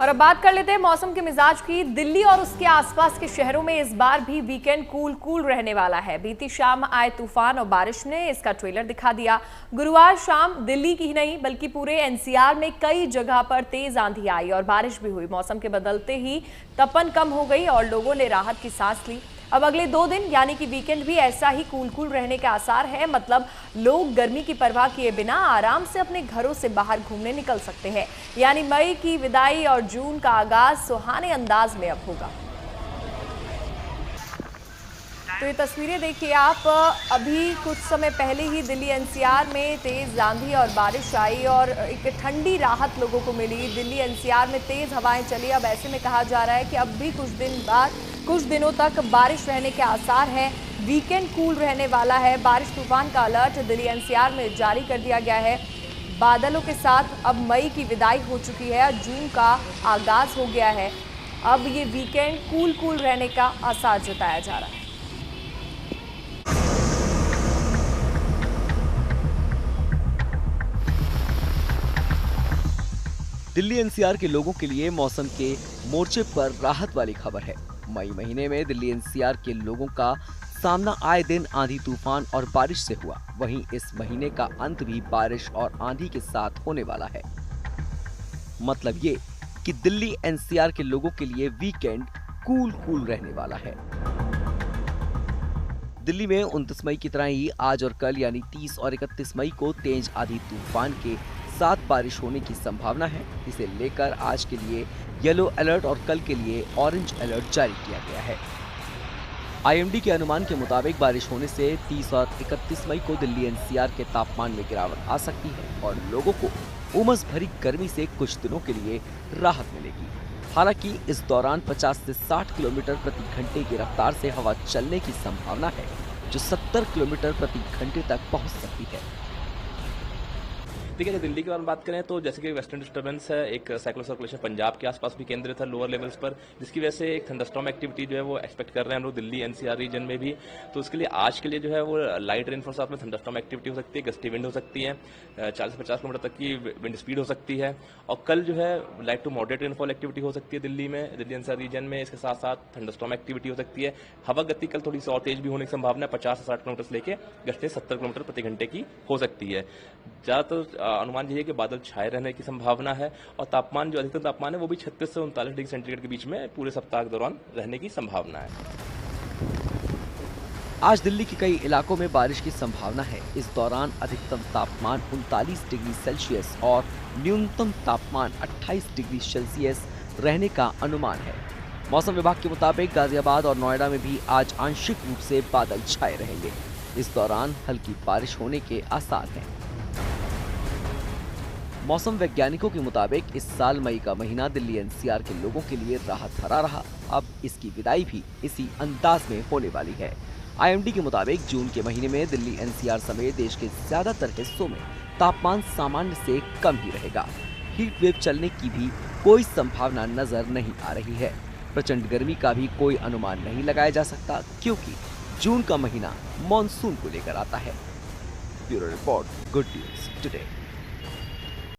और अब बात कर लेते हैं मौसम के मिजाज की। दिल्ली और उसके आसपास के शहरों में इस बार भी वीकेंड कूल रहने वाला है। बीती शाम आए तूफान और बारिश ने इसका ट्रेलर दिखा दिया। गुरुवार शाम दिल्ली की ही नहीं बल्कि पूरे एनसीआर में कई जगह पर तेज आंधी आई और बारिश भी हुई। मौसम के बदलते ही तपन कम हो गई और लोगों ने राहत की सांस ली। अब अगले 2 दिन यानी कि वीकेंड भी ऐसा ही कूल रहने के आसार है। मतलब लोग गर्मी की परवाह किए बिना आराम से अपने घरों से बाहर घूमने निकल सकते हैं। यानी मई की विदाई और जून का आगाज सुहाने अंदाज में अब होगा। तो ये तस्वीरें देखिए आप। अभी कुछ समय पहले ही दिल्ली एनसीआर में तेज आंधी और बारिश आई और एक ठंडी राहत लोगों को मिली। दिल्ली एनसीआर में तेज हवाएं चली। अब ऐसे में कहा जा रहा है कि अब भी कुछ दिनों तक बारिश रहने के आसार हैं। वीकेंड कूल रहने वाला है। बारिश तूफान का अलर्ट दिल्ली एनसीआर में जारी कर दिया गया है। बादलों के साथ अब मई की विदाई हो चुकी है और जून का आगाज हो गया है। अब ये वीकेंड कूल रहने का आसार जताया जा रहा है। दिल्ली एनसीआर के लोगों के लिए मौसम के मोर्चे पर राहत वाली खबर है। मई महीने में दिल्ली एनसीआर के लोगों का सामना आए दिन आंधी तूफान और बारिश से हुआ। वहीं इस महीने का अंत भी बारिश और आंधी के साथ होने वाला है। मतलब ये कि दिल्ली एनसीआर के लोगों के लिए वीकेंड कूल रहने वाला है। दिल्ली में 29 मई की तरह ही आज और कल यानी 30 और 31 मई को तेज आंधी तूफान के साथ बारिश होने की संभावना है। इसे लेकर आज के लिए येलो अलर्ट और कल के लिए ऑरेंज अलर्ट जारी किया गया है। आईएमडी के अनुमान के मुताबिक बारिश होने से 30 और 31 मई को दिल्ली एनसीआर के तापमान में गिरावट आ सकती है और लोगों को उमस भरी गर्मी से कुछ दिनों के लिए राहत मिलेगी। हालांकि इस दौरान 50 से 60 किलोमीटर प्रति घंटे की रफ्तार से हवा चलने की संभावना है, जो 70 किलोमीटर प्रति घंटे तक पहुंच सकती है। देखिए, दिल्ली की बात करें तो जैसे कि वेस्टर्न डिस्टर्बेंस है, एक साइक्लो सर्कुलेशन पंजाब के आसपास भी केंद्रित है लोअर लेवल्स पर, जिसकी वजह से एक थंडरस्टॉर्म एक्टिविटी जो है वो एक्सपेक्ट कर रहे हैं हम लोग दिल्ली एनसीआर रीजन में भी। तो उसके लिए आज के लिए जो है वो लाइट रेनफॉल साथ में थंडरस्टॉर्म एक्टिविटी हो सकती है, गस्टी विंड हो सकती है, 40 से 50 किलोमीटर तक की विंड स्पीड हो सकती है। और कल जो है light to moderate rainfall activity हो सकती है दिल्ली एनसीआर रीजन में। इसके साथ साथ थंडरस्टॉर्म एक्टिविटी हो सकती है। हवा गति कल थोड़ी सी और तेज भी होने की संभावना है, 50 से 60 किलोमीटर से लेकर गस्तें 70 किलोमीटर प्रति घंटे की हो सकती है। ज्यादातर अनुमान यही है कि बादल छाए रहने की संभावना है और तापमान जो अधिकतम तापमान है वो भी 36 से 39 डिग्री सेंटीग्रेड के बीच में पूरे सप्ताह के दौरान रहने की संभावना है। आज दिल्ली के कई इलाकों में बारिश की संभावना है। इस दौरान अधिकतम तापमान 39 डिग्री सेल्सियस और न्यूनतम तापमान 28 डिग्री सेल्सियस रहने का अनुमान है। मौसम विभाग के मुताबिक गाजियाबाद और नोएडा में भी आज आंशिक रूप से बादल छाए रहेंगे। इस दौरान हल्की बारिश होने के आसार हैं। मौसम वैज्ञानिकों के मुताबिक इस साल मई का महीना दिल्ली एनसीआर के लोगों के लिए राहत भरा रहा। अब इसकी विदाई भी इसी अंदाज में होने वाली है। आईएमडी के मुताबिक जून के महीने में दिल्ली एनसीआर समेत देश के ज्यादातर हिस्सों में तापमान सामान्य से कम ही रहेगा। हीट वेव चलने की भी कोई संभावना नजर नहीं आ रही है। प्रचंड गर्मी का भी कोई अनुमान नहीं लगाया जा सकता, क्योंकि जून का महीना मॉनसून को लेकर आता है। Bureau report, good news today.